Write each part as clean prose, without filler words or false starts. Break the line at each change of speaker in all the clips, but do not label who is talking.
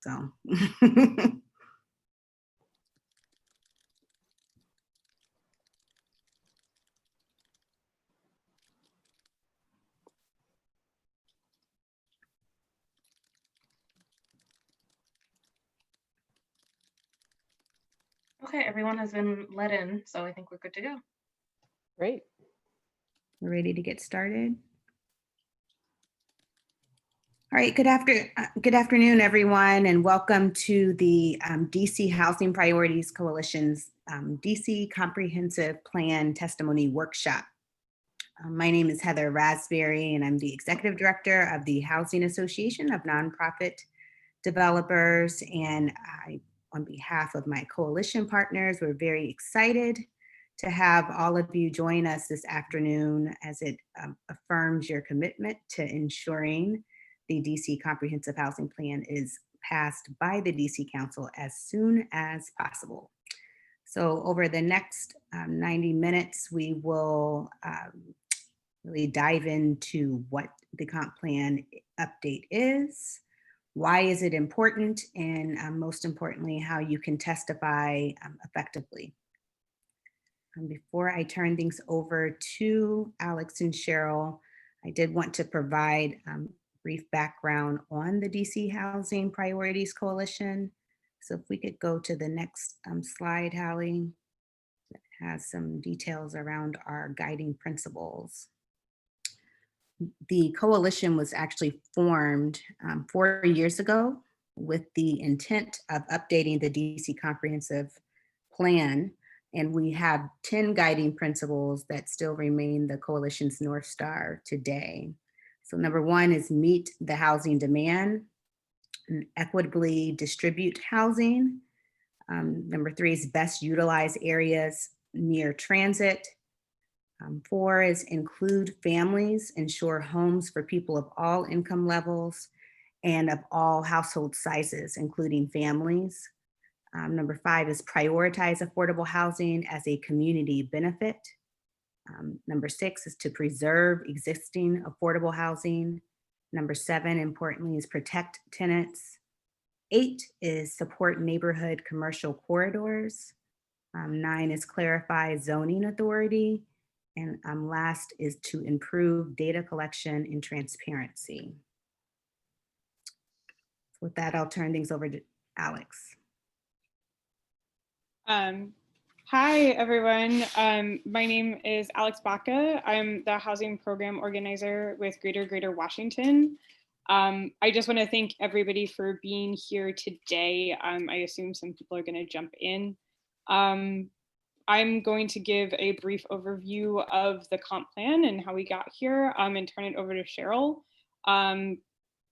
So.
Okay, everyone has been let in, so I think we're good to go.
Great.
We're ready to get started. All right, good afternoon, everyone, and welcome to the DC Housing Priorities Coalition's DC Comprehensive Plan Testimony Workshop. My name is Heather Raspberry, and I'm the Executive Director of the Housing Association of Nonprofit Developers. And on behalf of my coalition partners, we're very excited to have all of you join us this afternoon as it affirms your commitment to ensuring the DC Comprehensive Housing Plan is passed by the DC Council as soon as possible. So over the next 90 minutes, we will really dive into what the comp plan update is, why is it important, and most importantly, how you can testify effectively. Before I turn things over to Alex and Cheryl, I did want to provide brief background on the DC Housing Priorities Coalition. So if we could go to the next slide, Hallie, that has some details around our guiding principles. The coalition was actually formed 4 years ago with the intent of updating the DC Comprehensive Plan, and we have 10 guiding principles that still remain the coalition's North Star today. So number 1 is meet the housing demand and equitably distribute housing. Number 3 is best utilize areas near transit. 4 is include families, ensure homes for people of all income levels and of all household sizes, including families. Number 5 is prioritize affordable housing as a community benefit. Number 6 is to preserve existing affordable housing. Number 7, importantly, is protect tenants. 8 is support neighborhood commercial corridors. 9 is clarify zoning authority. And last is to improve data collection and transparency. With that, I'll turn things over to Alex.
Hi, everyone. My name is Alex Baca. I'm the housing program organizer with Greater Washington. I just want to thank everybody for being here today. I assume some people are going to jump in. I'm going to give a brief overview of the comp plan and how we got here and turn it over to Cheryl.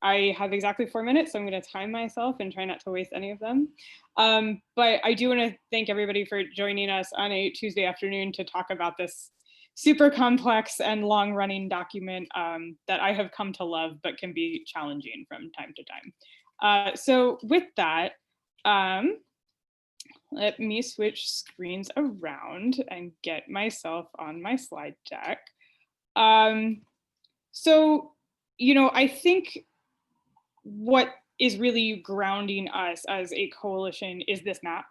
I have exactly 4 minutes, so I'm going to time myself and try not to waste any of them. But I do want to thank everybody for joining us on a Tuesday afternoon to talk about this super complex and long-running document that I have come to love, but can be challenging from time to time. So with that, let me switch screens around and get myself on my slide deck. So, I think what is really grounding us as a coalition is this map.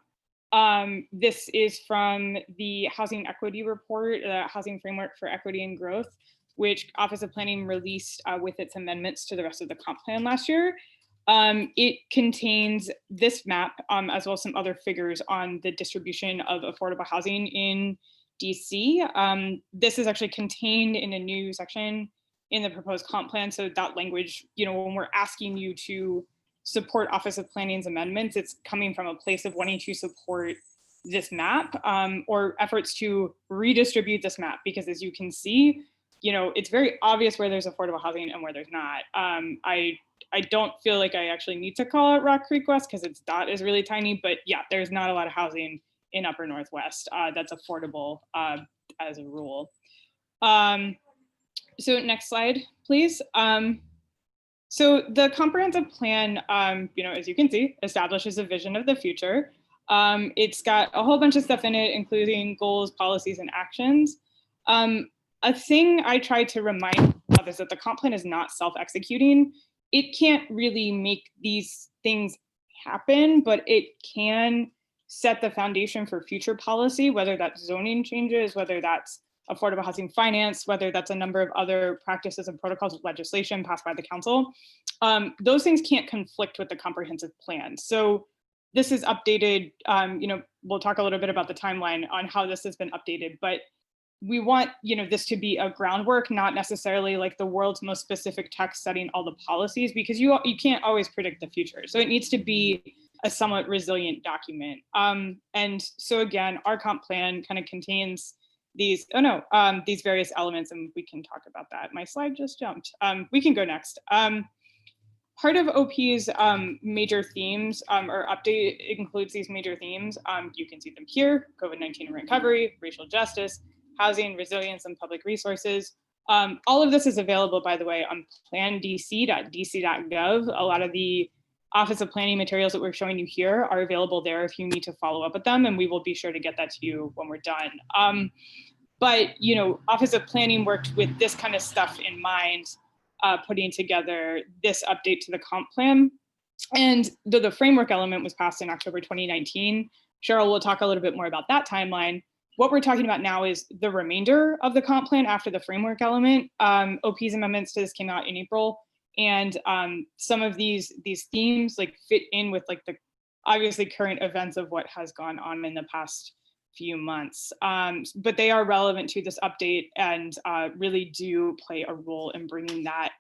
This is from the Housing Equity Report, the Housing Framework for Equity and Growth, which Office of Planning released with its amendments to the rest of the comp plan last year. It contains this map, as well as some other figures on the distribution of affordable housing in DC. This is actually contained in a new section in the proposed comp plan. So that language, when we're asking you to support Office of Planning's amendments, it's coming from a place of wanting to support this map or efforts to redistribute this map, because as you can see, it's very obvious where there's affordable housing and where there's not. I don't feel like I actually need to call out Rock Creek West because its dot is really tiny, but yeah, there's not a lot of housing in Upper Northwest that's affordable as a rule. So next slide, please. So the comprehensive plan, as you can see, establishes a vision of the future. It's got a whole bunch of stuff in it, including goals, policies, and actions. A thing I try to remind of is that the comp plan is not self-executing. It can't really make these things happen, but it can set the foundation for future policy, whether that's zoning changes, whether that's affordable housing finance, whether that's a number of other practices and protocols of legislation passed by the council. Those things can't conflict with the comprehensive plan. So this is updated, we'll talk a little bit about the timeline on how this has been updated, but we want, this to be a groundwork, not necessarily like the world's most specific text setting all the policies, because you can't always predict the future. So it needs to be a somewhat resilient document. And so again, our comp plan kind of contains these, these various elements, and we can talk about that. My slide just jumped. We can go next. Part of OP's major themes or update includes these major themes. You can see them here: COVID-19 and recovery, racial justice, housing, resilience, and public resources. All of this is available, by the way, on plandc.dc.gov. A lot of the Office of Planning materials that we're showing you here are available there if you need to follow up with them, and we will be sure to get that to you when we're done. But Office of Planning worked with this kind of stuff in mind, putting together this update to the comp plan. And the framework element was passed in October 2019. Cheryl will talk a little bit more about that timeline. What we're talking about now is the remainder of the comp plan after the framework element. OP's amendments to this came out in April. And some of these themes like fit in with like the obviously current events of what has gone on in the past few months, but they are relevant to this update and really do play a role in bringing that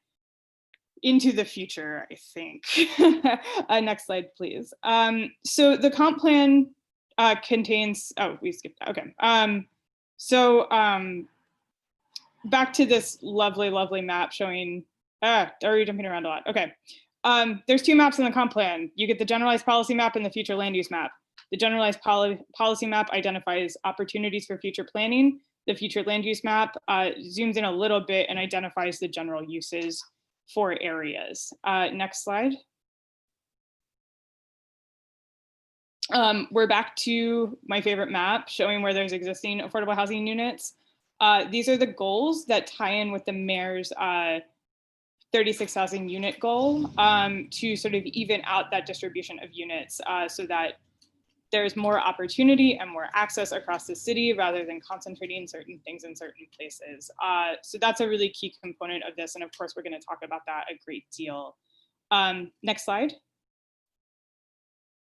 into the future, I think. Next slide, please. So the comp plan contains, we skipped that, okay. Back to this lovely map showing, already jumping around a lot, okay. There's two maps in the comp plan. You get the generalized policy map and the future land use map. The generalized policy map identifies opportunities for future planning. The future land use map zooms in a little bit and identifies the general uses for areas. Next slide. We're back to my favorite map showing where there's existing affordable housing units. These are the goals that tie in with the mayor's 36,000 unit goal to sort of even out that distribution of units so that there's more opportunity and more access across the city rather than concentrating certain things in certain places. So that's a really key component of this. And of course, we're going to talk about that a great deal. Next slide.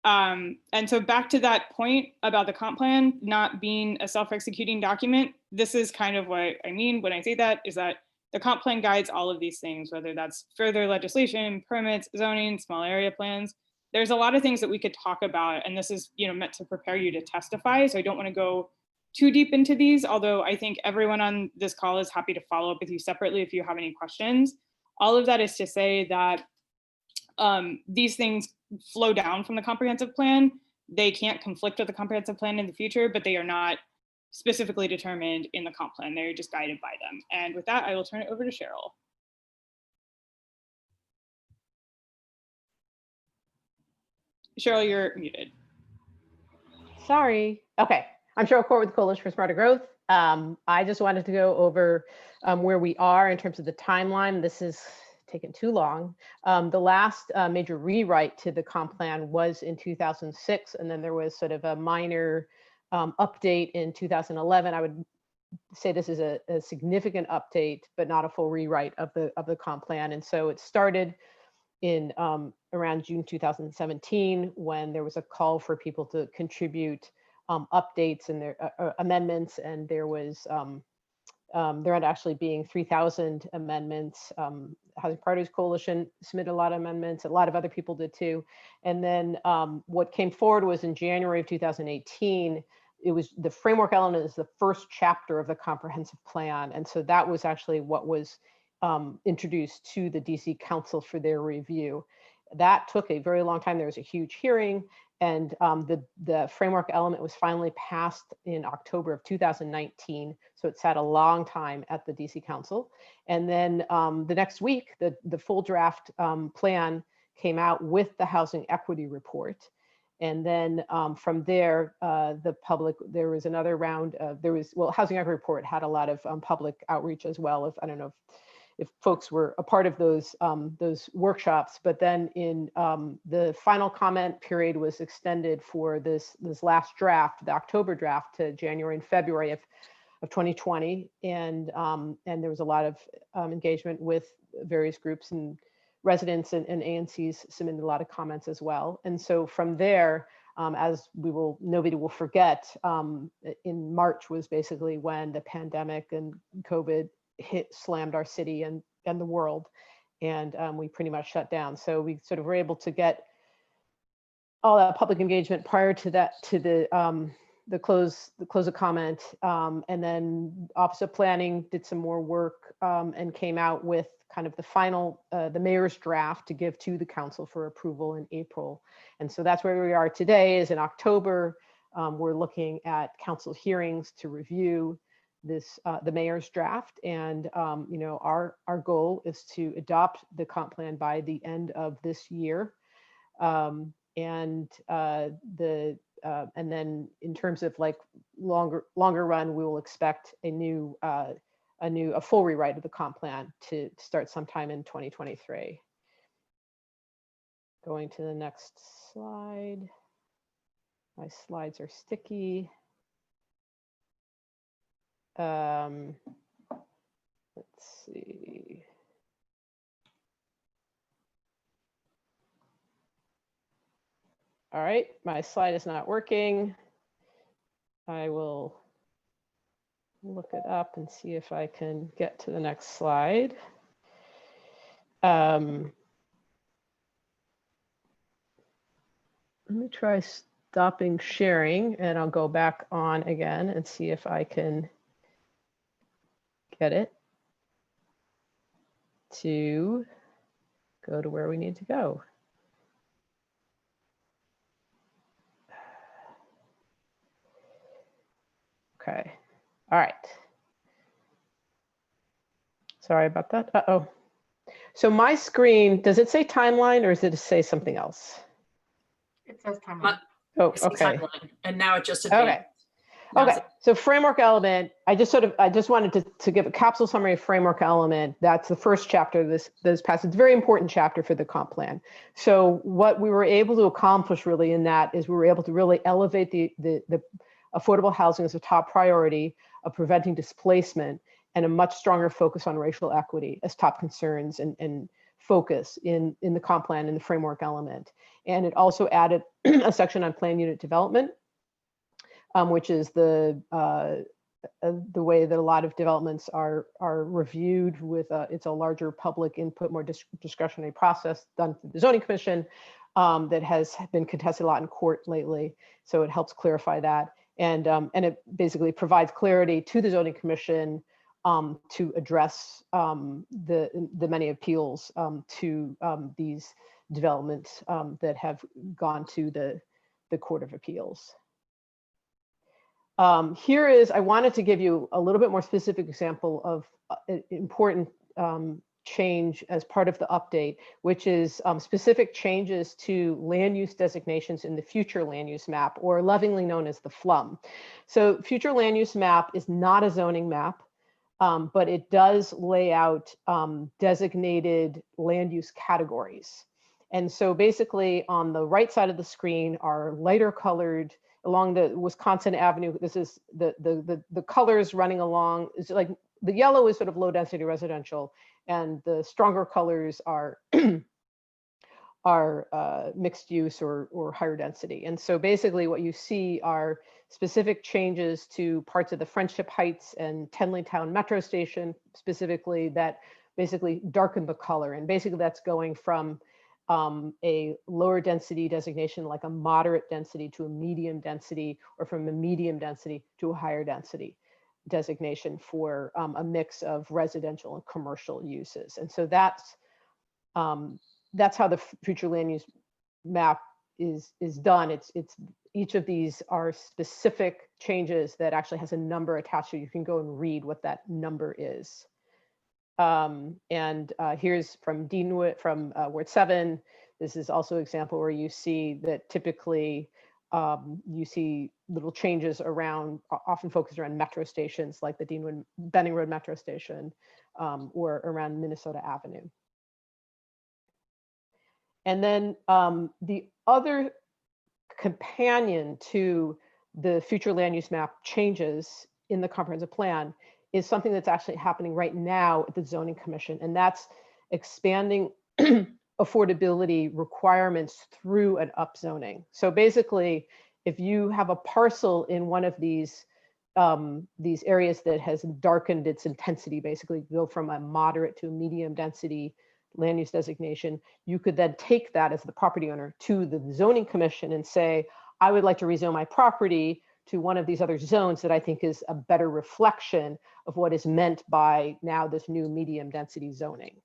And so back to that point about the comp plan not being a self-executing document, this is kind of what I mean when I say that, is that the comp plan guides all of these things, whether that's further legislation, permits, zoning, small area plans. There's a lot of things that we could talk about, and this is meant to prepare you to testify. So I don't want to go too deep into these, although I think everyone on this call is happy to follow up with you separately if you have any questions. All of that is to say that these things flow down from the comprehensive plan. They can't conflict with the comprehensive plan in the future, but they are not specifically determined in the comp plan. They're just guided by them. And with that, I will turn it over to Cheryl. Cheryl, you're muted.
Sorry. Okay. I'm Cheryl Court with Coalition for Smarter Growth. I just wanted to go over where we are in terms of the timeline. This is taken too long. The last major rewrite to the comp plan was in 2006, and then there was sort of a minor update in 2011. I would say this is a significant update, but not a full rewrite of the comp plan. And so it started in around June 2017, when there was a call for people to contribute updates and their amendments, and there was there had actually being 3,000 amendments. Housing Priorities Coalition submitted a lot of amendments. A lot of other people did too. And then what came forward was in January of 2018. It was the framework element is the first chapter of the comprehensive plan, and so that was actually what was introduced to the DC Council for their review. That took a very long time. There was a huge hearing, and the framework element was finally passed in October of 2019. So it sat a long time at the DC Council. And then the next week, the full draft plan came out with the housing equity report. And then from there, there was another round of, housing equity report had a lot of public outreach as well. I don't know if folks were a part of those workshops. But then in the final comment period was extended for this last draft, the October draft, to January and February of 2020, and there was a lot of engagement with various groups and residents, and ANCs submitted a lot of comments as well. And so from there, as nobody will forget, in March was basically when the pandemic and COVID slammed our city and the world, and we pretty much shut down. So we sort of were able to get all that public engagement prior to that, to the close of comment, and then Office of Planning did some more work and came out with kind of the final, the mayor's draft to give to the council for approval in April. And so that's where we are today, is in October. We're looking at council hearings to review this, the mayor's draft. And our goal is to adopt the comp plan by the end of this year. And then in terms of like longer run, we will expect a full rewrite of the comp plan to start sometime in 2023. Going to the next slide. My slides are sticky. Let's see. All right, my slide is not working. I will look it up and see if I can get to the next slide. Let me try stopping sharing, and I'll go back on again and see if I can get it to go to where we need to go. Okay. All right. Sorry about that. Uh-oh. So my screen, does it say timeline or does it say something else?
It says timeline.
Oh,
I see
okay.
timeline, and now it just
Okay.
advanced. Now
Okay.
it's-
So framework element, I just wanted to give a capsule summary of framework element. That's the first chapter of this passage. It's a very important chapter for the comp plan. So what we were able to accomplish really in that is we were able to really elevate the affordable housing as a top priority of preventing displacement, and a much stronger focus on racial equity as top concerns and focus in the comp plan and the framework element. And it also added a section on plan unit development, which is the way that a lot of developments are reviewed with it's a larger public input, more discretionary process done through the zoning commission that has been contested a lot in court lately. So it helps clarify that. And it basically provides clarity to the zoning commission to address the many appeals to these developments that have gone to the Court of Appeals. I wanted to give you a little bit more specific example of an important change as part of the update, which is specific changes to land use designations in the future land use map, or lovingly known as the FLUM. So future land use map is not a zoning map, but it does lay out designated land use categories. And so basically on the right side of the screen are lighter colored along the Wisconsin Avenue. This is the colors running along. It's like the yellow is sort of low density residential, and the stronger colors are mixed use or higher density. And so basically what you see are specific changes to parts of the Friendship Heights and Tenleytown Metro Station, specifically, that basically darken the color. And basically that's going from a lower density designation, like a moderate density, to a medium density, or from a medium density to a higher density designation for a mix of residential and commercial uses. And so that's how the future land use map is done. It's each of these are specific changes that actually has a number attached to it. You can go and read what that number is. Here's from Deanwood, from Ward 7. This is also an example where you see that typically you see little changes around, often focused around metro stations, like the Deanwood Benning Road Metro Station, or around Minnesota Avenue. And then the other companion to the future land use map changes in the comprehensive plan is something that's actually happening right now at the Zoning Commission, and that's expanding affordability requirements through an upzoning. So basically, if you have a parcel in one of these areas that has darkened its intensity, basically go from a moderate to a medium density land use designation, you could then take that as the property owner to the Zoning Commission and say, I would like to rezone my property to one of these other zones that I think is a better reflection of what is meant by now this new medium density zoning.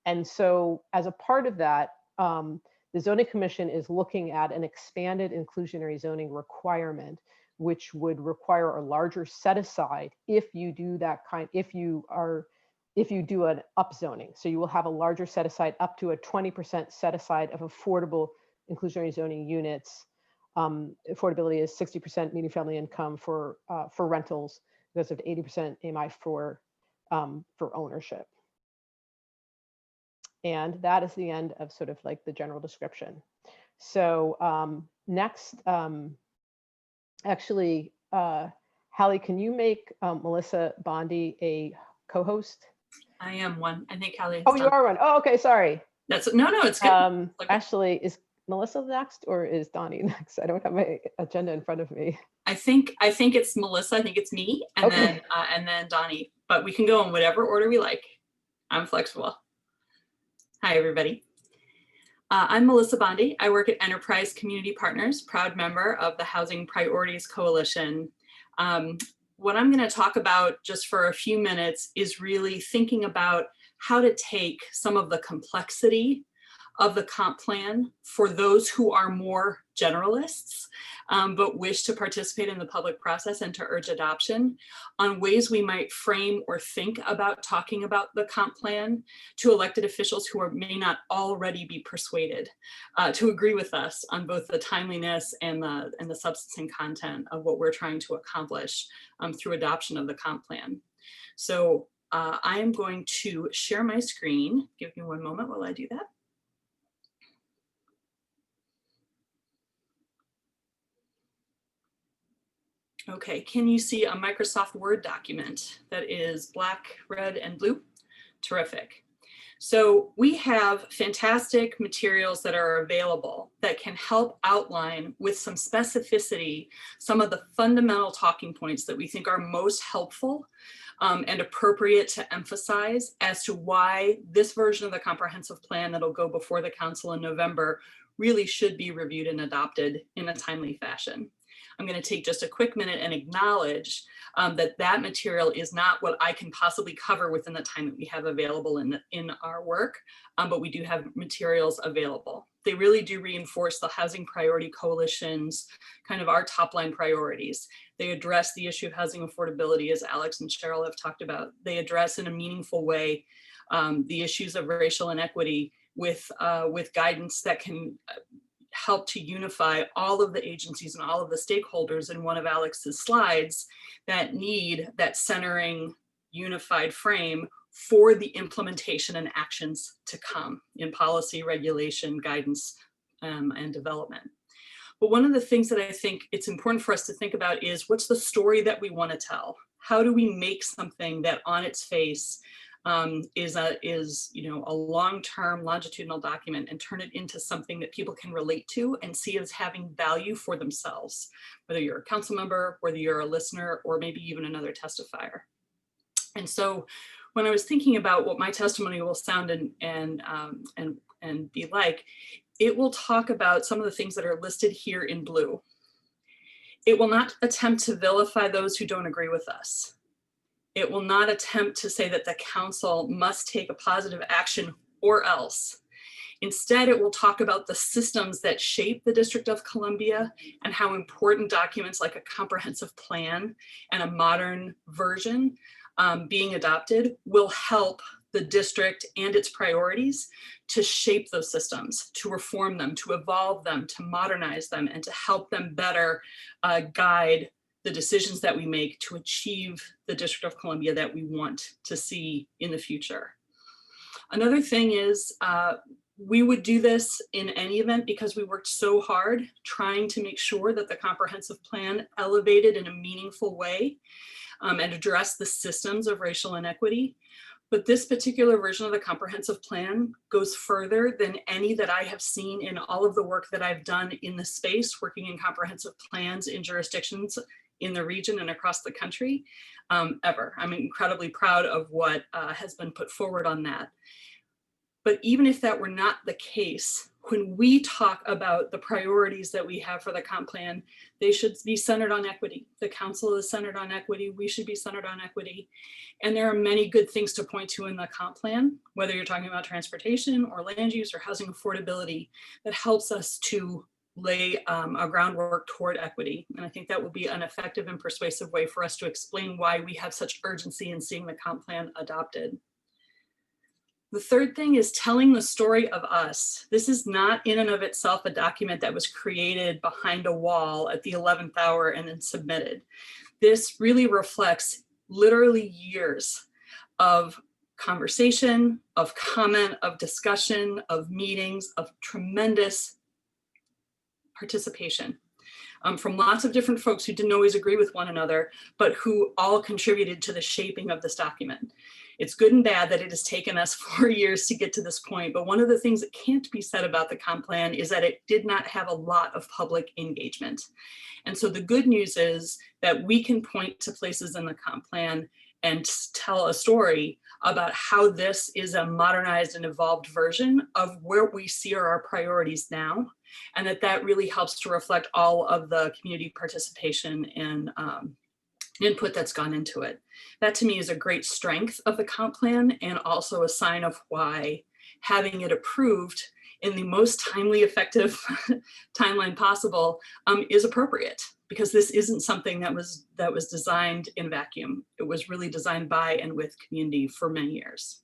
And so as a part of that, the Zoning Commission is looking at an expanded inclusionary zoning requirement, which would require a larger set aside if you do that if you do an upzoning. So you will have a larger set aside, up to a 20% set aside of affordable inclusionary zoning units. Affordability is 60% median family income for rentals, because of 80% AMI for ownership. And that is the end of sort of like the general description. So next, actually, Hallie, can you make Melissa Bondi a co-host?
I am one. I think Hallie.
Oh, you are one. Oh, okay, sorry.
That's no, it's good.
Actually, is Melissa next or is Donnie next? I don't have my agenda in front of me.
I think it's Melissa. I think it's me, and
Okay.
then Donnie. But we can go in whatever order we like. I'm flexible. Hi, everybody. I'm Melissa Bondi. I work at Enterprise Community Partners, proud member of the Housing Priorities Coalition. What I'm going to talk about just for a few minutes is really thinking about how to take some of the complexity of the comp plan for those who are more generalists, but wish to participate in the public process and to urge adoption, on ways we might frame or think about talking about the comp plan to elected officials who may not already be persuaded to agree with us on both the timeliness and the substance and content of what we're trying to accomplish through adoption of the comp plan. So I am going to share my screen. Give me one moment while I do that. Okay, can you see a Microsoft Word document that is black, red, and blue? Terrific. So we have fantastic materials that are available that can help outline with some specificity some of the fundamental talking points that we think are most helpful and appropriate to emphasize as to why this version of the comprehensive plan that'll go before the council in November really should be reviewed and adopted in a timely fashion. I'm going to take just a quick minute and acknowledge that material is not what I can possibly cover within the time that we have available in our work, but we do have materials available. They really do reinforce the Housing Priority Coalition's kind of our top line priorities. They address the issue of housing affordability, as Alex and Cheryl have talked about. They address in a meaningful way the issues of racial inequity with guidance that can help to unify all of the agencies and all of the stakeholders in one of Alex's slides that need that centering unified frame for the implementation and actions to come in policy, regulation, guidance, and development. But one of the things that I think it's important for us to think about is what's the story that we want to tell? How do we make something that on its face is a long-term longitudinal document and turn it into something that people can relate to and see as having value for themselves, whether you're a council member, whether you're a listener, or maybe even another testifier. And so when I was thinking about what my testimony will sound and be like, it will talk about some of the things that are listed here in blue. It will not attempt to vilify those who don't agree with us. It will not attempt to say that the council must take a positive action or else. Instead, it will talk about the systems that shape the District of Columbia and how important documents like a comprehensive plan and a modern version being adopted will help the district and its priorities to shape those systems, to reform them, to evolve them, to modernize them, and to help them better guide the decisions that we make to achieve the District of Columbia that we want to see in the future. Another thing is we would do this in any event because we worked so hard trying to make sure that the comprehensive plan elevated in a meaningful way and addressed the systems of racial inequity. But this particular version of the comprehensive plan goes further than any that I have seen in all of the work that I've done in the space, working in comprehensive plans in jurisdictions in the region and across the country ever. I'm incredibly proud of what has been put forward on that. But even if that were not the case, when we talk about the priorities that we have for the comp plan, they should be centered on equity. The council is centered on equity. We should be centered on equity. And there are many good things to point to in the comp plan, whether you're talking about transportation or land use or housing affordability, that helps us to lay a groundwork toward equity. And I think that will be an effective and persuasive way for us to explain why we have such urgency in seeing the comp plan adopted. The third thing is telling the story of us. This is not in and of itself a document that was created behind a wall at the 11th hour and then submitted. This really reflects literally years of conversation, of comment, of discussion, of meetings, of tremendous participation from lots of different folks who didn't always agree with one another, but who all contributed to the shaping of this document. It's good and bad that it has taken us 4 years to get to this point, but one of the things that can't be said about the comp plan is that it did not have a lot of public engagement. And so the good news is that we can point to places in the comp plan and tell a story about how this is a modernized and evolved version of where we see are our priorities now, and that really helps to reflect all of the community participation and input that's gone into it. That to me is a great strength of the comp plan, and also a sign of why having it approved in the most timely, effective timeline possible is appropriate, because this isn't something that was designed in a vacuum. It was really designed by and with community for many years.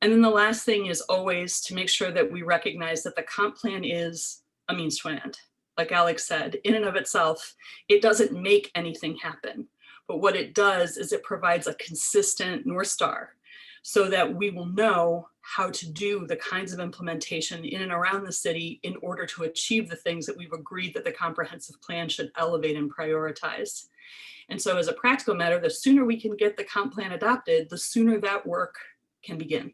And then the last thing is always to make sure that we recognize that the comp plan is a means to an end. Like Alex said, in and of itself, it doesn't make anything happen. But what it does is it provides a consistent North Star so that we will know how to do the kinds of implementation in and around the city in order to achieve the things that we've agreed that the comprehensive plan should elevate and prioritize. And so as a practical matter, the sooner we can get the comp plan adopted, the sooner that work can begin.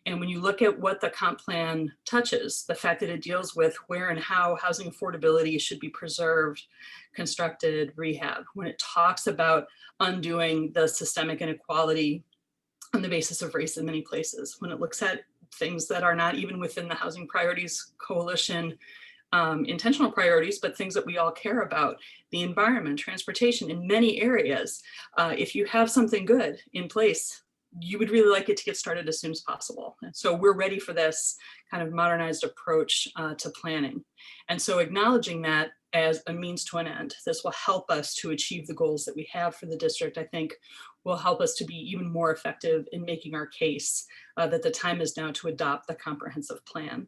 And when you look at what the comp plan touches, the fact that it deals with where and how housing affordability should be preserved, constructed, rehab, when it talks about undoing the systemic inequality on the basis of race in many places, when it looks at things that are not even within the Housing Priorities Coalition intentional priorities, but things that we all care about, the environment, transportation, in many areas, if you have something good in place, you would really like it to get started as soon as possible. And so we're ready for this kind of modernized approach to planning. And so acknowledging that as a means to an end, this will help us to achieve the goals that we have for the district, I think will help us to be even more effective in making our case that the time is now to adopt the comprehensive plan.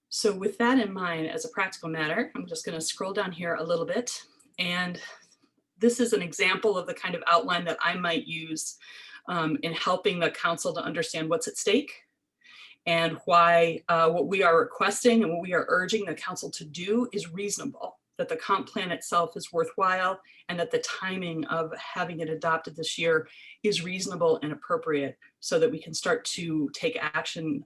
So with that in mind, as a practical matter, I'm just going to scroll down here a little bit. And this is an example of the kind of outline that I might use in helping the council to understand what's at stake and why what we are requesting and what we are urging the council to do is reasonable, that the comp plan itself is worthwhile, and that the timing of having it adopted this year is reasonable and appropriate so that we can start to take action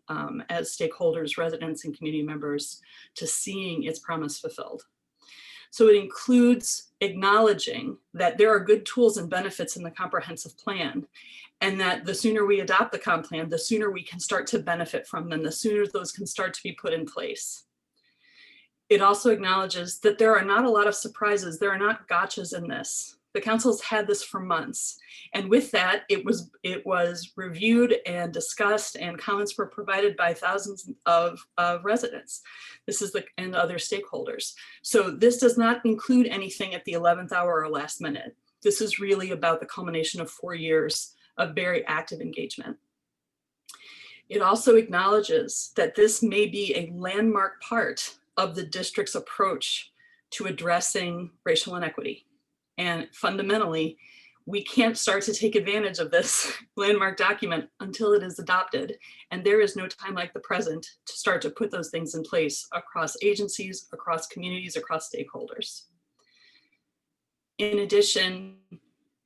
as stakeholders, residents, and community members to seeing its promise fulfilled. So it includes acknowledging that there are good tools and benefits in the comprehensive plan, and that the sooner we adopt the comp plan, the sooner we can start to benefit from them, the sooner those can start to be put in place. It also acknowledges that there are not a lot of surprises. There are not gotchas in this. The council's had this for months. And with that, it was reviewed and discussed, and comments were provided by thousands of residents. This is and other stakeholders. So this does not include anything at the 11th hour or last minute. This is really about the culmination of 4 years of very active engagement. It also acknowledges that this may be a landmark part of the district's approach to addressing racial inequity. And fundamentally, we can't start to take advantage of this landmark document until it is adopted. And there is no time like the present to start to put those things in place across agencies, across communities, across stakeholders. In addition,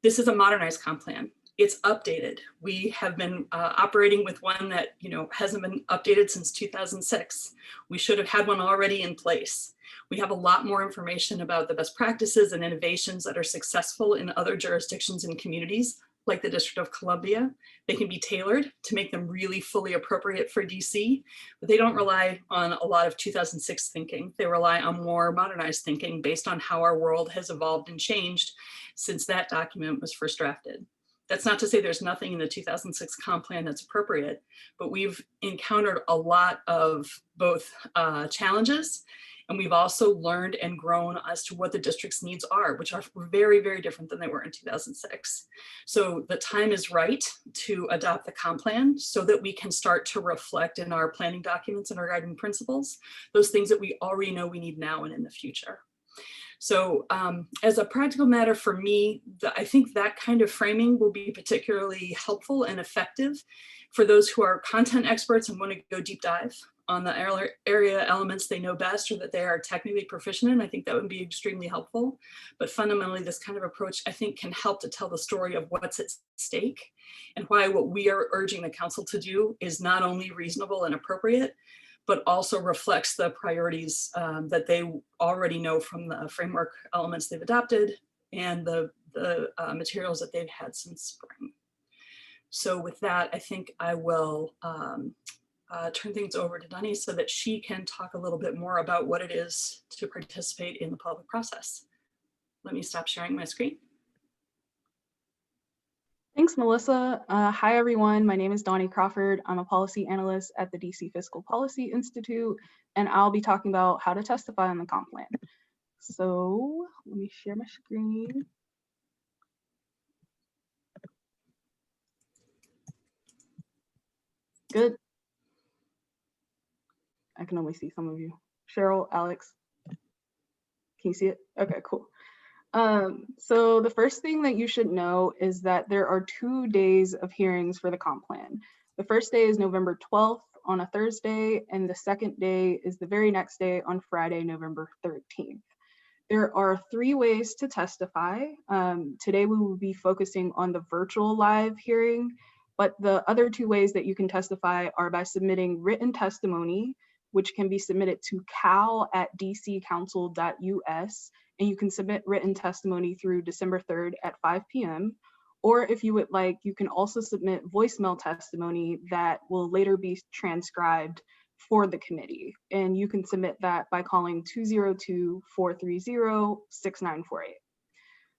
this is a modernized comp plan. It's updated. We have been operating with one that hasn't been updated since 2006. We should have had one already in place. We have a lot more information about the best practices and innovations that are successful in other jurisdictions and communities, like the District of Columbia. They can be tailored to make them really fully appropriate for DC, but they don't rely on a lot of 2006 thinking. They rely on more modernized thinking based on how our world has evolved and changed since that document was first drafted. That's not to say there's nothing in the 2006 comp plan that's appropriate, but we've encountered a lot of both challenges, and we've also learned and grown as to what the district's needs are, which are very, very different than they were in 2006. So the time is right to adopt the comp plan so that we can start to reflect in our planning documents and our guiding principles, those things that we already know we need now and in the future. So as a practical matter for me, I think that kind of framing will be particularly helpful and effective for those who are content experts and want to go deep dive on the area elements they know best or that they are technically proficient in. I think that would be extremely helpful. But fundamentally, this kind of approach, I think, can help to tell the story of what's at stake and why what we are urging the council to do is not only reasonable and appropriate, but also reflects the priorities that they already know from the framework elements they've adopted and the materials that they've had since spring. So with that, I think I will turn things over to Dani so that she can talk a little bit more about what it is to participate in the public process. Let me stop sharing my screen.
Thanks, Melissa. Hi, everyone. My name is Dani Crawford. I'm a policy analyst at the DC Fiscal Policy Institute, and I'll be talking about how to testify on the comp plan. So let me share my screen. Good. I can only see some of you. Cheryl, Alex, can you see it? Okay, cool. So the first thing that you should know is that there are 2 days of hearings for the comp plan. The first day is November 12th on a Thursday, and the second day is the very next day on Friday, November 13th. There are 3 ways to testify. Today we will be focusing on the virtual live hearing, but the other 2 ways that you can testify are by submitting written testimony, which can be submitted to cal@dccouncil.us, and you can submit written testimony through December 3rd at 5 p.m. Or if you would like, you can also submit voicemail testimony that will later be transcribed for the committee. And you can submit that by calling 202-430-6948.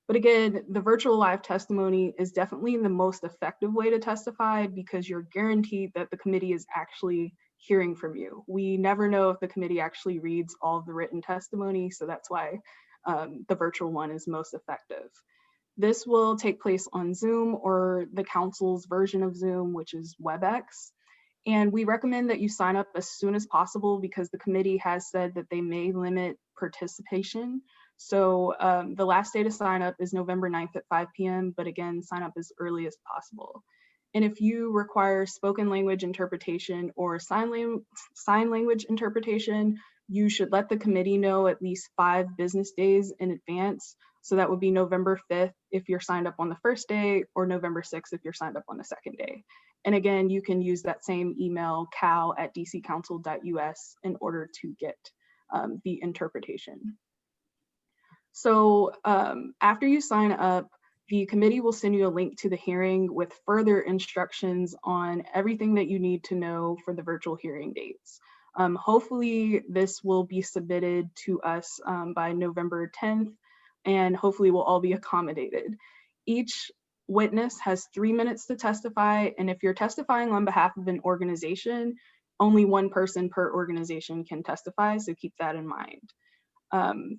But again, the virtual live testimony is definitely the most effective way to testify because you're guaranteed that the committee is actually hearing from you. We never know if the committee actually reads all of the written testimony, so that's why the virtual one is most effective. This will take place on Zoom or the council's version of Zoom, which is WebEx. And we recommend that you sign up as soon as possible because the committee has said that they may limit participation. So the last day to sign up is November 9th at 5 p.m. But again, sign up as early as possible. And if you require spoken language interpretation or sign language interpretation, you should let the committee know at least 5 business days in advance. So that would be November 5th if you're signed up on the first day, or November 6th if you're signed up on the second day. And again, you can use that same email, cal@dccouncil.us, in order to get the interpretation. So after you sign up, the committee will send you a link to the hearing with further instructions on everything that you need to know for the virtual hearing dates. Hopefully this will be submitted to us by November 10th, and hopefully we'll all be accommodated. Each witness has 3 minutes to testify, and if you're testifying on behalf of an organization, only 1 person per organization can testify, so keep that in mind.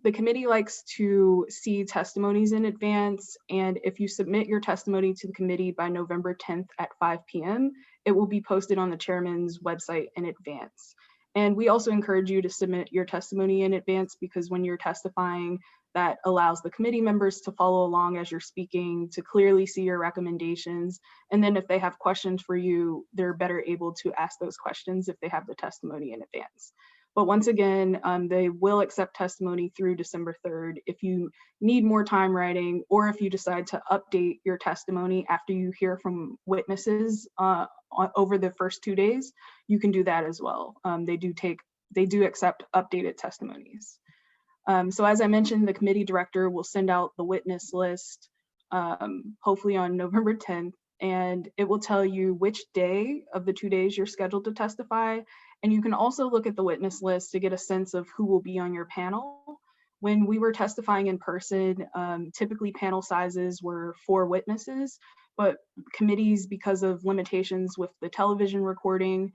The committee likes to see testimonies in advance, and if you submit your testimony to the committee by November 10th at 5 p.m., it will be posted on the chairman's website in advance. And we also encourage you to submit your testimony in advance, because when you're testifying, that allows the committee members to follow along as you're speaking, to clearly see your recommendations. And then if they have questions for you, they're better able to ask those questions if they have the testimony in advance. But once again, they will accept testimony through December 3rd. If you need more time writing, or if you decide to update your testimony after you hear from witnesses over the first 2 days, you can do that as well. They do accept updated testimonies. So as I mentioned, the committee director will send out the witness list, hopefully on November 10th, and it will tell you which day of the 2 days you're scheduled to testify. And you can also look at the witness list to get a sense of who will be on your panel. When we were testifying in person, typically panel sizes were 4 witnesses, but committees, because of limitations with the television recording,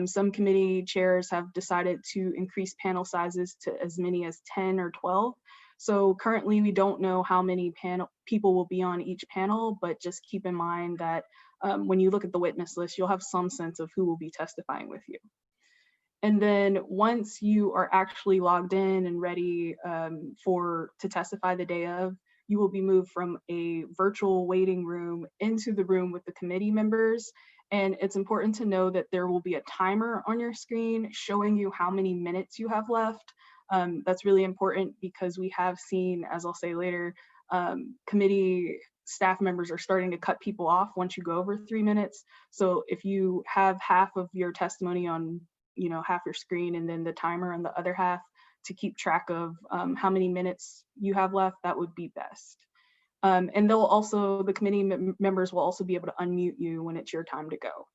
some committee chairs have decided to increase panel sizes to as many as 10 or 12. So currently we don't know how many people will be on each panel, but just keep in mind that when you look at the witness list, you'll have some sense of who will be testifying with you. And then once you are actually logged in and ready to testify the day of, you will be moved from a virtual waiting room into the room with the committee members. And it's important to know that there will be a timer on your screen showing you how many minutes you have left. That's really important because we have seen, as I'll say later, committee staff members are starting to cut people off once you go over 3 minutes. So if you have half of your testimony on half your screen and then the timer on the other half to keep track of how many minutes you have left, that would be best. And the committee members will also be able to unmute you when it's your time to go.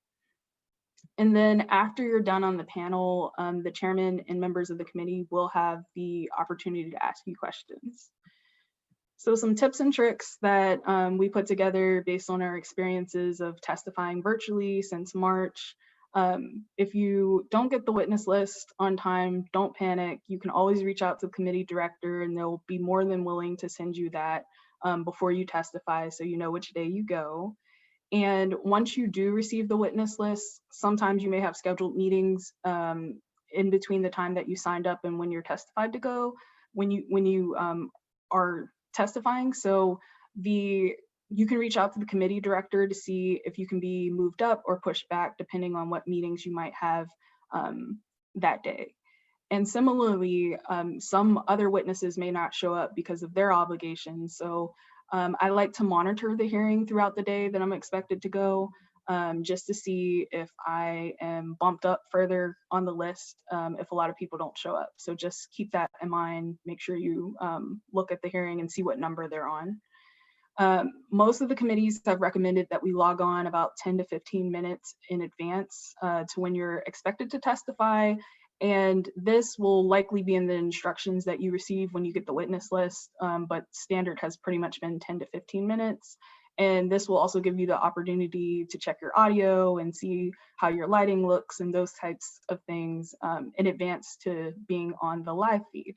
And then after you're done on the panel, the chairman and members of the committee will have the opportunity to ask you questions. So some tips and tricks that we put together based on our experiences of testifying virtually since March. If you don't get the witness list on time, don't panic. You can always reach out to the committee director and they'll be more than willing to send you that before you testify, so you know which day you go. And once you do receive the witness list, sometimes you may have scheduled meetings in between the time that you signed up and when you're testified to go, when you are testifying. So you can reach out to the committee director to see if you can be moved up or pushed back depending on what meetings you might have that day. And similarly, some other witnesses may not show up because of their obligations. So I like to monitor the hearing throughout the day that I'm expected to go, just to see if I am bumped up further on the list if a lot of people don't show up. So just keep that in mind. Make sure you look at the hearing and see what number they're on. Most of the committees have recommended that we log on about 10 to 15 minutes in advance to when you're expected to testify. And this will likely be in the instructions that you receive when you get the witness list, but standard has pretty much been 10 to 15 minutes. And this will also give you the opportunity to check your audio and see how your lighting looks and those types of things in advance to being on the live feed.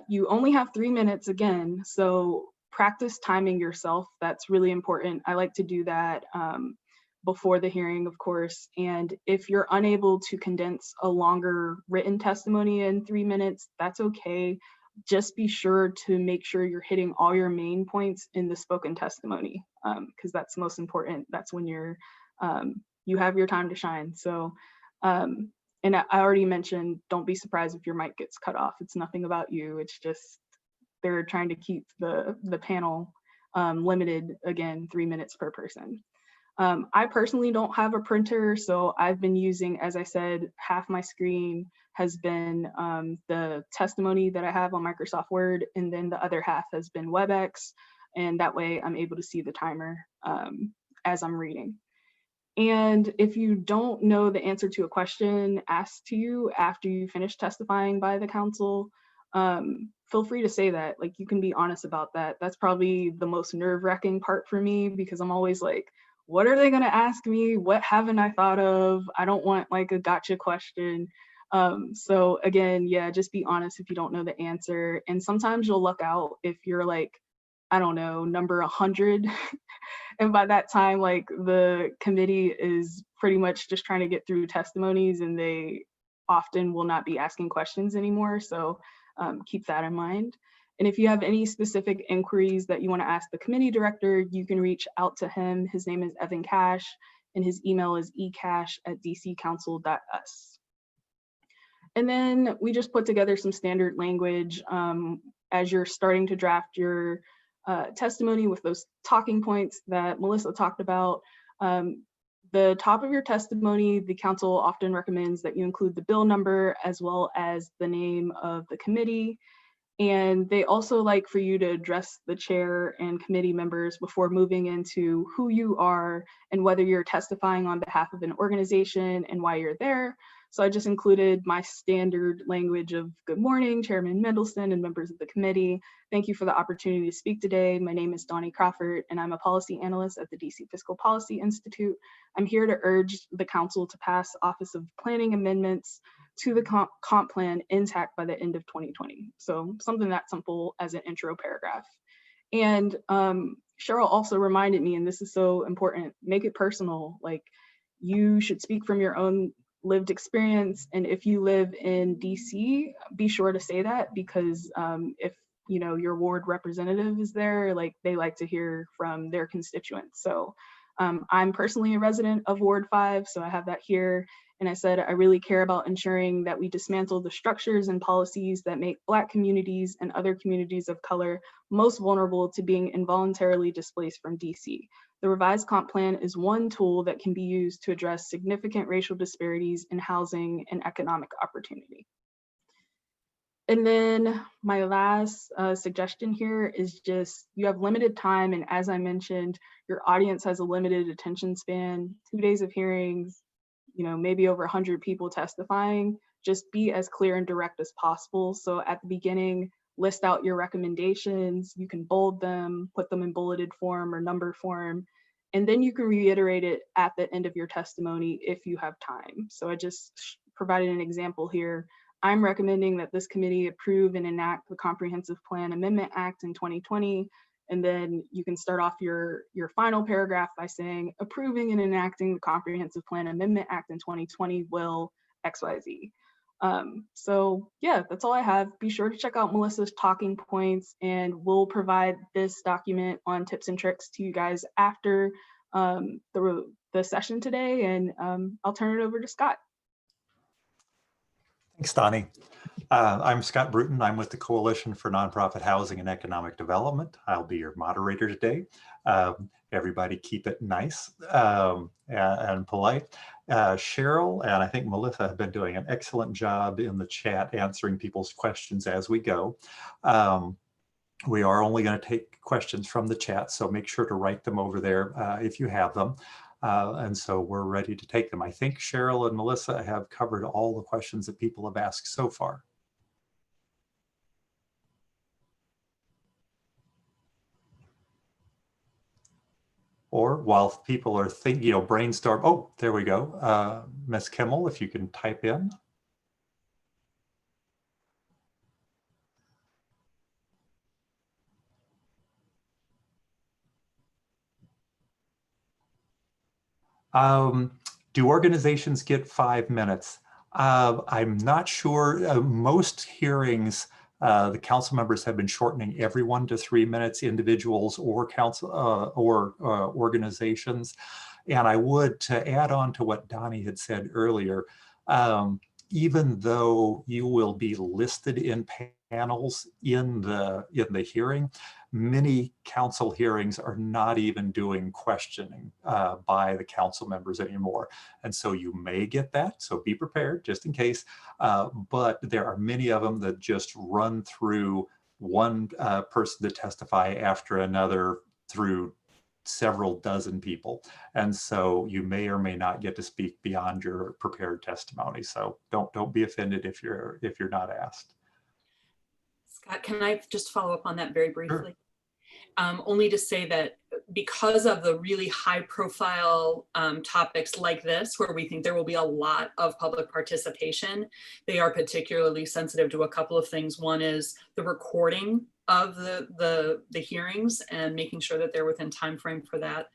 You only have 3 minutes again, so practice timing yourself. That's really important. I like to do that before the hearing, of course. And if you're unable to condense a longer written testimony in 3 minutes, that's okay. Just be sure to make sure you're hitting all your main points in the spoken testimony, because that's most important. That's when you have your time to shine. So, and I already mentioned, don't be surprised if your mic gets cut off. It's nothing about you. It's just they're trying to keep the panel limited, again, 3 minutes per person. I personally don't have a printer, so I've been using, as I said, half my screen has been the testimony that I have on Microsoft Word, and then the other half has been WebEx, and that way I'm able to see the timer as I'm reading. And if you don't know the answer to a question asked to you after you finish testifying by the council, feel free to say that. Like, you can be honest about that. That's probably the most nerve-wracking part for me, because I'm always like, what are they gonna ask me? What haven't I thought of? I don't want like a gotcha question. So again, yeah, just be honest if you don't know the answer. And sometimes you'll luck out if you're like, I don't know, number 100. And by that time, like, the committee is pretty much just trying to get through testimonies and they often will not be asking questions anymore. So keep that in mind. And if you have any specific inquiries that you want to ask the committee director, you can reach out to him. His name is Evan Cash, and his email is ecash@dccouncil.us. And then we just put together some standard language as you're starting to draft your testimony with those talking points that Melissa talked about. The top of your testimony, the council often recommends that you include the bill number as well as the name of the committee. And they also like for you to address the chair and committee members before moving into who you are and whether you're testifying on behalf of an organization and why you're there. So I just included my standard language of good morning, Chairman Mendelson and members of the committee. Thank you for the opportunity to speak today. My name is Donnie Crawford and I'm a policy analyst at the DC Fiscal Policy Institute. I'm here to urge the council to pass Office of Planning amendments to the comp plan intact by the end of 2020. So something that simple as an intro paragraph. And Cheryl also reminded me, and this is so important, make it personal. Like, you should speak from your own lived experience. And if you live in DC, be sure to say that, because if your ward representative is there, like, they like to hear from their constituents. So I'm personally a resident of Ward 5, so I have that here. And I said, I really care about ensuring that we dismantle the structures and policies that make Black communities and other communities of color most vulnerable to being involuntarily displaced from DC. The revised comp plan is one tool that can be used to address significant racial disparities in housing and economic opportunity. And then my last suggestion here is just, you have limited time. And as I mentioned, your audience has a limited attention span, 2 days of hearings, maybe over 100 people testifying. Just be as clear and direct as possible. So at the beginning, list out your recommendations. You can bold them, put them in bulleted form or number form, and then you can reiterate it at the end of your testimony if you have time. So I just provided an example here. I'm recommending that this committee approve and enact the Comprehensive Plan Amendment Act in 2020. And then you can start off your final paragraph by saying, approving and enacting the Comprehensive Plan Amendment Act in 2020 will XYZ. So yeah, that's all I have. Be sure to check out Melissa's talking points, and we'll provide this document on tips and tricks to you guys after the session today. And I'll turn it over to Scott.
Thanks, Donnie. I'm Scott Bruton. I'm with the Coalition for Nonprofit Housing and Economic Development. I'll be your moderator today. Everybody keep it nice and polite. Cheryl and I think Melissa have been doing an excellent job in the chat answering people's questions as we go. We are only going to take questions from the chat, so make sure to write them over there if you have them. And so we're ready to take them. I think Cheryl and Melissa have covered all the questions that people have asked so far. Or while people are thinking, brainstorm, oh, there we go. Ms. Kimmel, if you can type in. Do organizations get 5 minutes? I'm not sure. Most hearings, the council members have been shortening everyone to 3 minutes, individuals or council or organizations. And I would, to add on to what Donnie had said earlier, even though you will be listed in panels in the hearing, many council hearings are not even doing questioning by the council members anymore. And so you may get that, so be prepared just in case. But there are many of them that just run through one person to testify after another through several dozen people. And so you may or may not get to speak beyond your prepared testimony. So don't be offended if you're not asked.
Scott, can I just follow up on that very briefly?
Sure.
Only to say that because of the really high profile topics like this, where we think there will be a lot of public participation, they are particularly sensitive to a couple of things. One is the recording of the hearings and making sure that they're within time frame for that.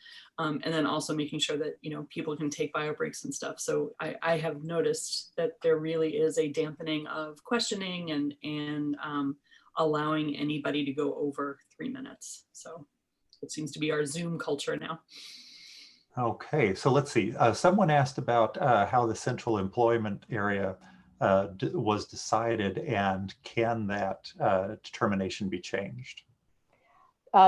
And then also making sure that, you know, people can take bio breaks and stuff. So I have noticed that there really is a dampening of questioning and allowing anybody to go over 3 minutes. So it seems to be our Zoom culture now.
Okay, so let's see. Someone asked about how the central employment area was decided, and can that determination be changed?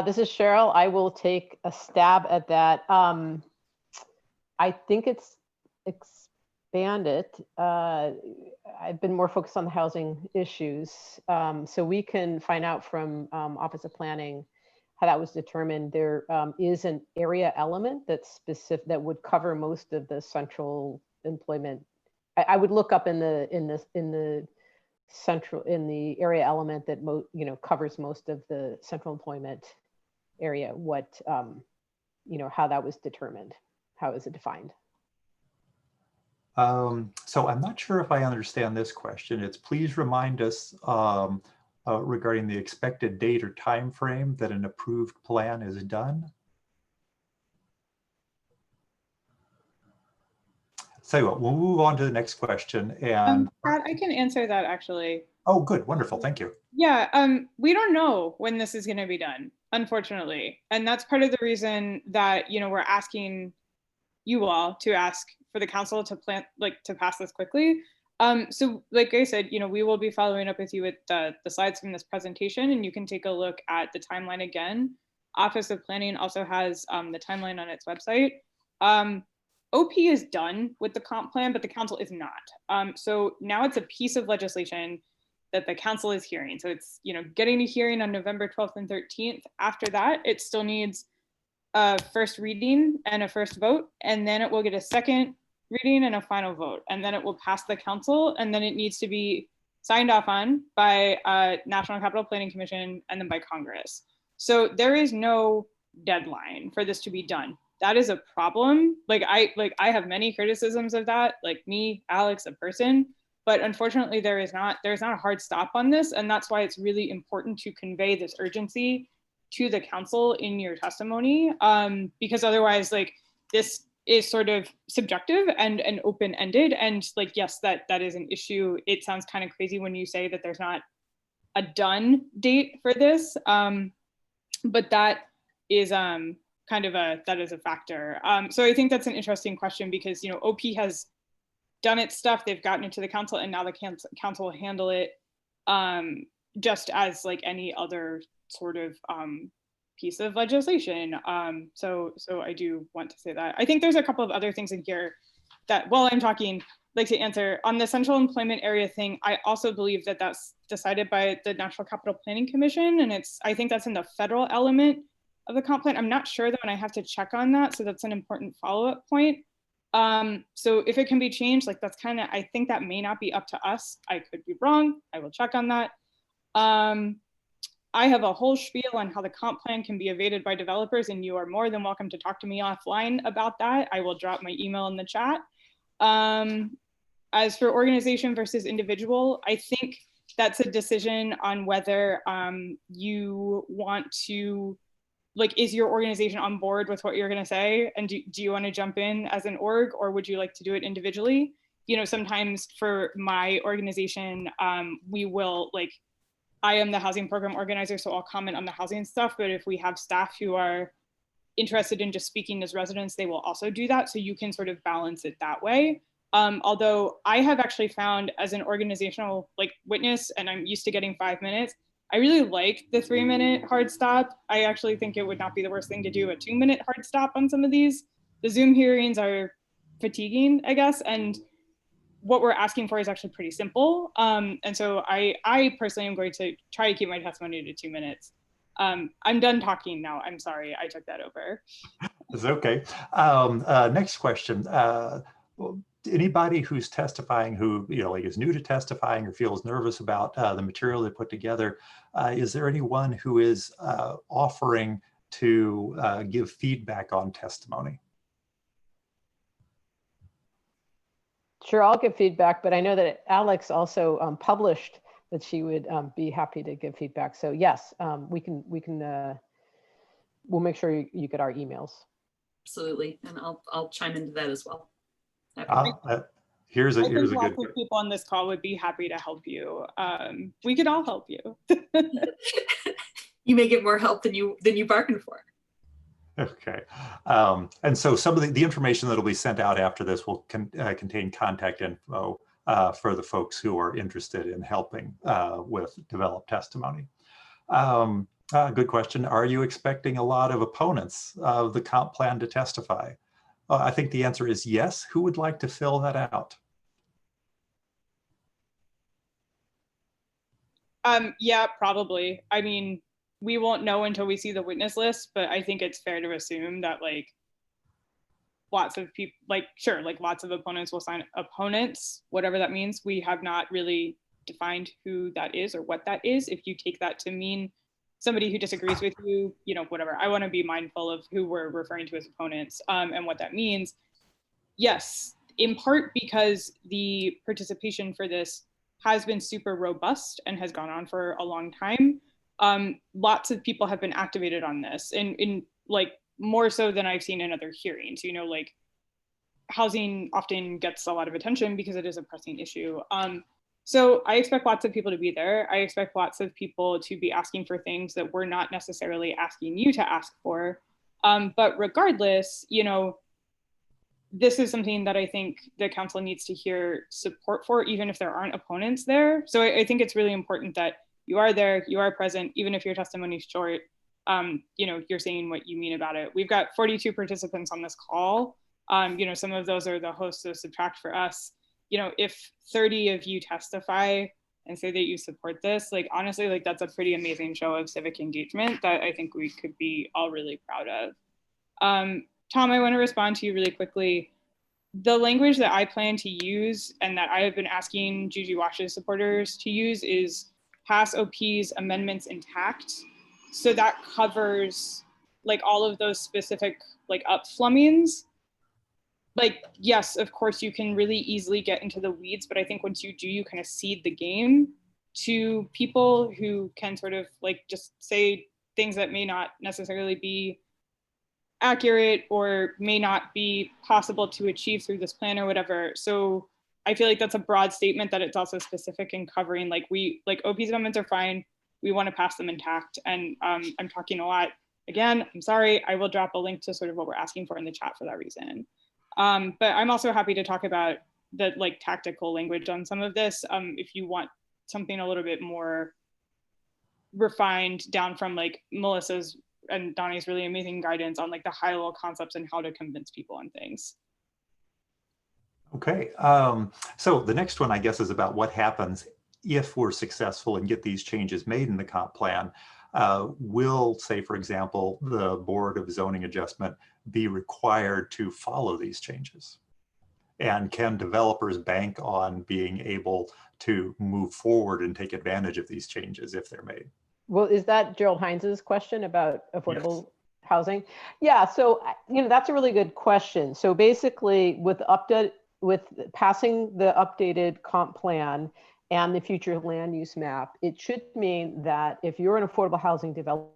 This is Cheryl. I will take a stab at that. I think it's expanded. I've been more focused on the housing issues. So we can find out from Office of Planning how that was determined. There is an area element that's specific, that would cover most of the central employment. I would look up in the area element that covers most of the central employment area, what how that was determined, how is it defined.
So I'm not sure if I understand this question. It's please remind us regarding the expected date or time frame that an approved plan is done. So we'll move on to the next question. And
Pat, I can answer that actually.
oh, good, wonderful, thank you.
Yeah, we don't know when this is going to be done, unfortunately, and that's part of the reason that we're asking you all to ask for the council to to pass this quickly. So like I said, we will be following up with you with the slides from this presentation, and you can take a look at the timeline again. Office of Planning also has the timeline on its website. OP is done with the comp plan, but the council is not. So now it's a piece of legislation that the council is hearing. So it's getting a hearing on November 12th and 13th. After that, it still needs a first reading and a first vote, and then it will get a second reading and a final vote, and then it will pass the council, and then it needs to be signed off on by National Capital Planning Commission and then by Congress. So there is no deadline for this to be done. That is a problem. I have many criticisms of that, like me, Alex, a person, but unfortunately there's not a hard stop on this, and that's why it's really important to convey this urgency to the council in your testimony, because otherwise this is sort of subjective and open-ended, and yes, that is an issue. It sounds kind of crazy when you say that there's not a done date for this, but that is that is a factor. So I think that's an interesting question, because OP has done its stuff, they've gotten it to the council, and now the council will handle it just as any other sort of piece of legislation. So I do want to say that. I think there's a couple of other things in here that while I'm talking, like to answer on the central employment area thing. I also believe that that's decided by the National Capital Planning Commission, and I think that's in the federal element of the comp plan. I'm not sure though, and I have to check on that. So that's an important follow-up point. So if it can be changed, that's I think that may not be up to us. I could be wrong. I will check on that. I have a whole spiel on how the comp plan can be evaded by developers, and you are more than welcome to talk to me offline about that. I will drop my email in the chat. As for organization versus individual, I think that's a decision on whether you want to, is your organization on board with what you're going to say? And do you want to jump in as an org, or would you like to do it individually? Sometimes for my organization, we will I am the housing program organizer, so I'll comment on the housing stuff. But if we have staff who are interested in just speaking as residents, they will also do that. So you can sort of balance it that way. Although I have actually found as an organizational witness, and I'm used to getting 5 minutes, I really like the 3-minute hard stop. I actually think it would not be the worst thing to do a 2-minute hard stop on some of these. The Zoom hearings are fatiguing, I guess, and what we're asking for is actually pretty simple. And so I personally am going to try to keep my testimony to 2 minutes. I'm done talking now. I'm sorry, I took that over.
It's okay. Next question. Anybody who's testifying who is new to testifying or feels nervous about the material they put together, is there anyone who is offering to give feedback on testimony?
Sure, I'll give feedback, but I know that Alex also published that she would be happy to give feedback. So yes, we'll make sure you get our emails.
Absolutely, and I'll chime into that as well.
Here's a
I think
good
lots of people on this call would be happy to help you. We could all help you.
You may get more help than you bargained for.
Okay. And so some of the information that will be sent out after this will contain contact info for the folks who are interested in helping with developed testimony. Good question. Are you expecting a lot of opponents of the comp plan to testify? I think the answer is yes. Who would like to fill that out?
Yeah, probably. I mean, we won't know until we see the witness list, but I think it's fair to assume that like lots of people, like sure, like lots of opponents will sign opponents, whatever that means. We have not really defined who that is or what that is. If you take that to mean somebody who disagrees with you, you know, whatever. I want to be mindful of who we're referring to as opponents and what that means. Yes, in part because the participation for this has been super robust and has gone on for a long time. Lots of people have been activated on this in like more so than I've seen in other hearings. You know, like housing often gets a lot of attention because it is a pressing issue. So I expect lots of people to be there. I expect lots of people to be asking for things that we're not necessarily asking you to ask for. But regardless, you know, this is something that I think the council needs to hear support for, even if there aren't opponents there. So I think it's really important that you are there, you are present, even if your testimony is short, you know, you're saying what you mean about it. We've got 42 participants on this call. You know, some of those are the hosts of Subtract for us. You know, if 30 of you testify and say that you support this, like honestly, like that's a pretty amazing show of civic engagement that I think we could be all really proud of. Tom, I want to respond to you really quickly. The language that I plan to use and that I have been asking Juju Wash's supporters to use is pass OP's amendments intact. So that covers like all of those specific like upflummings. Like, yes, of course, you can really easily get into the weeds, but I think once you do, you kind of seed the game to people who can sort of like just say things that may not necessarily be accurate or may not be possible to achieve through this plan or whatever. So I feel like that's a broad statement that it's also specific in covering like OP's amendments are fine. We want to pass them intact. And I'm talking a lot. Again, I'm sorry, I will drop a link to sort of what we're asking for in the chat for that reason. But I'm also happy to talk about the like tactical language on some of this. If you want something a little bit more refined down from like Melissa's and Donnie's really amazing guidance on like the high level concepts and how to convince people on things.
Okay, so the next one I guess is about what happens if we're successful and get these changes made in the comp plan. Will, say, for example, the Board of Zoning Adjustment be required to follow these changes? And can developers bank on being able to move forward and take advantage of these changes if they're made?
Well, is that Gerald Hines' question about affordable housing? Yeah, so you know that's a really good question. So basically, with passing the updated comp plan and the future land use map, it should mean that if you're an affordable housing developer,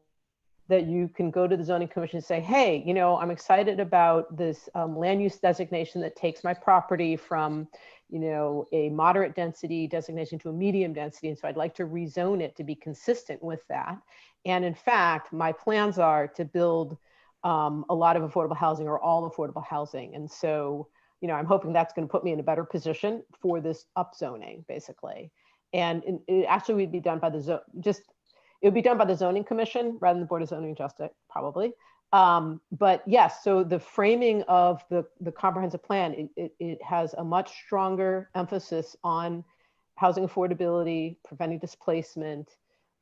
that you can go to the zoning commission and say, hey, you know, I'm excited about this land use designation that takes my property from, you know, a moderate density designation to a medium density. And so I'd like to rezone it to be consistent with that. And in fact, my plans are to build a lot of affordable housing or all affordable housing. And so, you know, I'm hoping that's going to put me in a better position for this upzoning, basically. And it actually would be done by the it would be done by the zoning commission rather than the Board of Zoning Adjustment, probably. But yes, so the framing of the comprehensive plan, it has a much stronger emphasis on housing affordability, preventing displacement,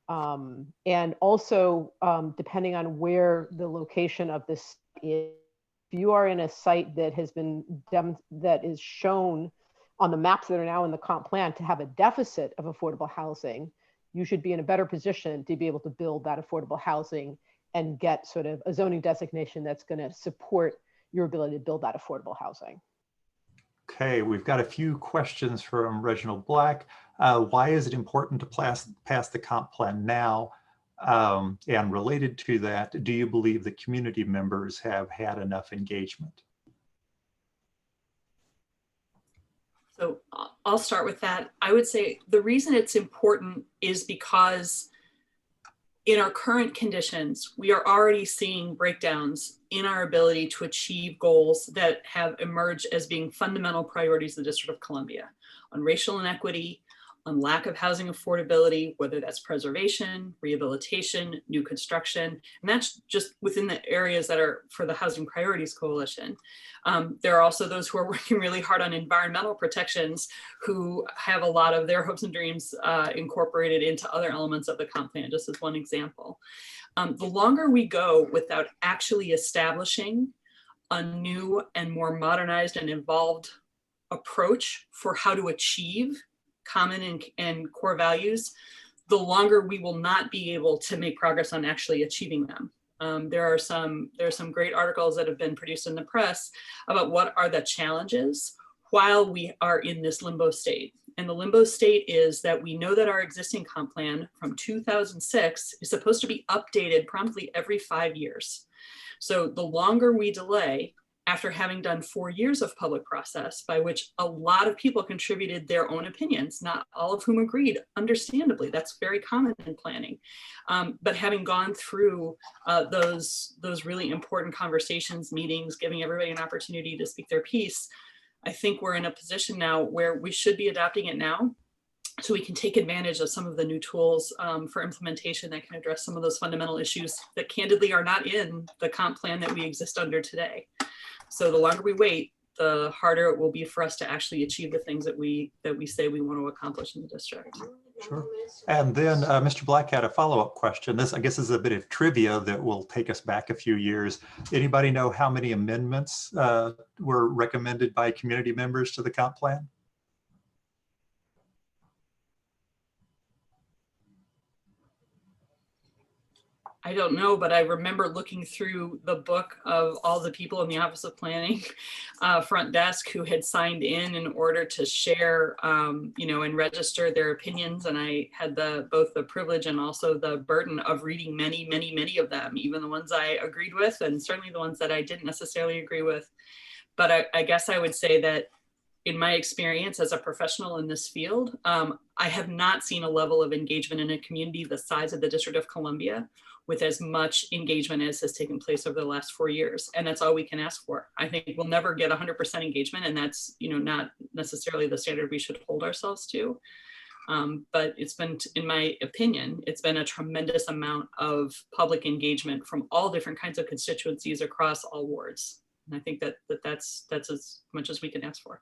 and also depending on where the location of this is. If you are in a site that has been that is shown on the maps that are now in the comp plan to have a deficit of affordable housing, you should be in a better position to be able to build that affordable housing and get sort of a zoning designation that's going to support your ability to build that affordable housing.
Okay, we've got a few questions from Reginald Black. Why is it important to pass the comp plan now? And related to that, do you believe the community members have had enough engagement?
So I'll start with that. I would say the reason it's important is because in our current conditions, we are already seeing breakdowns in our ability to achieve goals that have emerged as being fundamental priorities of the District of Columbia on racial inequity, on lack of housing affordability, whether that's preservation, rehabilitation, new construction, and that's just within the areas that are for the Housing Priorities Coalition. There are also those who are working really hard on environmental protections who have a lot of their hopes and dreams incorporated into other elements of the comp plan, just as one example. The longer we go without actually establishing a new and more modernized and evolved approach for how to achieve common and core values, the longer we will not be able to make progress on actually achieving them. There are some great articles that have been produced in the press about what are the challenges while we are in this limbo state. And the limbo state is that we know that our existing comp plan from 2006 is supposed to be updated promptly every 5 years. So the longer we delay, after having done 4 years of public process, by which a lot of people contributed their own opinions, not all of whom agreed, understandably, that's very common in planning. But having gone through those really important conversations, meetings, giving everybody an opportunity to speak their piece, I think we're in a position now where we should be adopting it now, so we can take advantage of some of the new tools for implementation that can address some of those fundamental issues that candidly are not in the comp plan that we exist under today. So the longer we wait, the harder it will be for us to actually achieve the things that we say we want to accomplish in the district.
Sure. And then Mr. Black had a follow-up question. This, I guess, is a bit of trivia that will take us back a few years. Anybody know how many amendments were recommended by community members to the comp plan?
I don't know, but I remember looking through the book of all the people in the Office of Planning front desk who had signed in order to share, and register their opinions. And I had both the privilege and also the burden of reading many, many, many of them, even the ones I agreed with, and certainly the ones that I didn't necessarily agree with. But I guess I would say that in my experience as a professional in this field, I have not seen a level of engagement in a community the size of the District of Columbia with as much engagement as has taken place over the last 4 years. And that's all we can ask for. I think we'll never get 100% engagement, and that's not necessarily the standard we should hold ourselves to. But it's been, in my opinion, it's been a tremendous amount of public engagement from all different kinds of constituencies across all wards. And I think that's as much as we can ask for.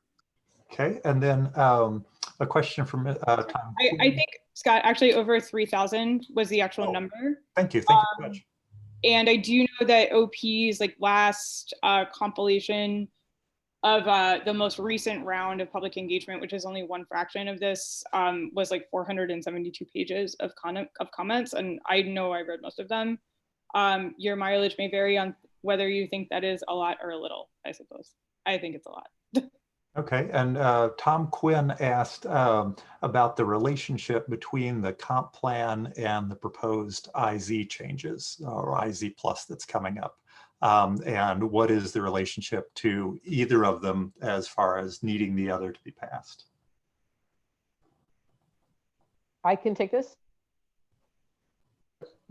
Okay, and then a question from Tom.
I think, Scott, actually over 3,000 was the actual number.
Thank you so much.
And I do know that OP's last compilation of the most recent round of public engagement, which is only one fraction of this, was 472 pages of comments. And I know I read most of them. Your mileage may vary on whether you think that is a lot or a little, I suppose. I think it's a lot.
Okay, and Tom Quinn asked about the relationship between the comp plan and the proposed IZ changes, or IZ plus that's coming up. And what is the relationship to either of them as far as needing the other to be passed?
I can take this.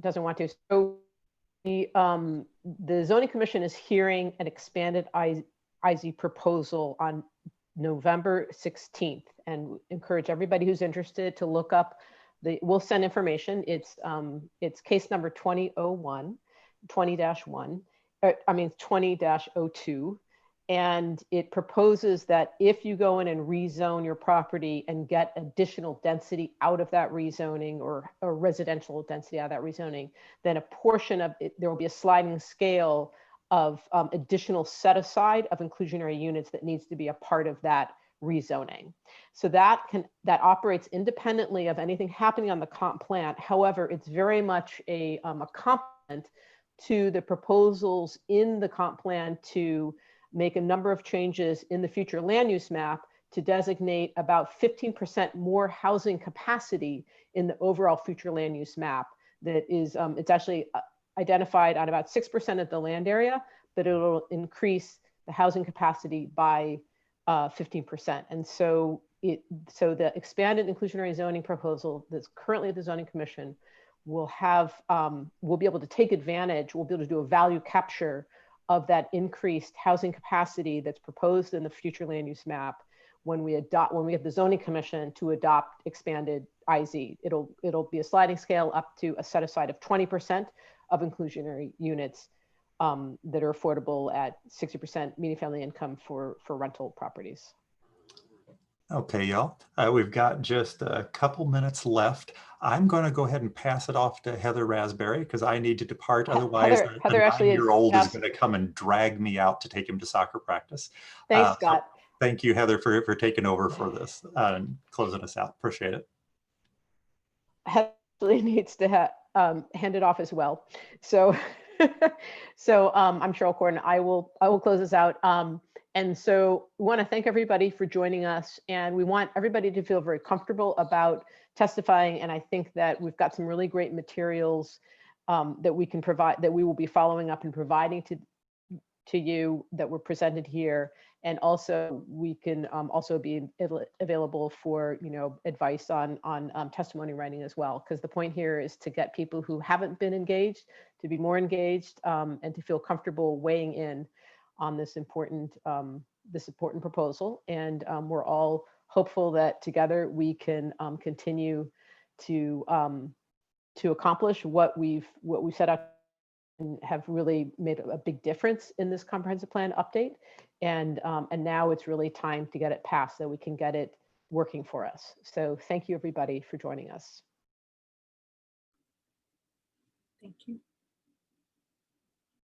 Doesn't want to. So the Zoning Commission is hearing an expanded IZ proposal on November 16th, and encourage everybody who's interested to look up we'll send information. It's case number 20-01, 20-02, and it proposes that if you go in and rezone your property and get additional density out of that rezoning, or residential density out of that rezoning, then a portion of it, there will be a sliding scale of additional set aside of inclusionary units that needs to be a part of that rezoning. So that operates independently of anything happening on the comp plan. However, it's very much a complement to the proposals in the comp plan to make a number of changes in the future land use map to designate about 15% more housing capacity in the overall future land use map that is, it's actually identified on about 6% of the land area, but it'll increase the housing capacity by 15%. And so the expanded inclusionary zoning proposal that's currently at the Zoning Commission will have, we'll be able to take advantage, we'll be able to do a value capture of that increased housing capacity that's proposed in the future land use map when we get the Zoning Commission to adopt expanded IZ. It'll be a sliding scale up to a set aside of 20% of inclusionary units that are affordable at 60% median family income for rental properties.
Okay, y'all, we've got just a couple minutes left. I'm going to go ahead and pass it off to Heather Raspberry because I need to depart. Otherwise,
Heather
the
actually
9-year-old is going to come and drag me out to take him to soccer practice.
Thanks, Scott.
So thank you, Heather, for taking over for this and closing us out. Appreciate it.
Heather needs to hand it off as well. So, I'm Cheryl Corden. I will close this out. And so we want to thank everybody for joining us, and we want everybody to feel very comfortable about testifying. And I think that we've got some really great materials that we can provide, that we will be following up and providing to you that were presented here. And also we can also be available for, advice on testimony writing as well. Because the point here is to get people who haven't been engaged to be more engaged and to feel comfortable weighing in on this important proposal. And we're all hopeful that together we can continue to accomplish what we've set out and have really made a big difference in this comprehensive plan update. And now it's really time to get it passed so we can get it working for us. So thank you everybody for joining us.
Thank you.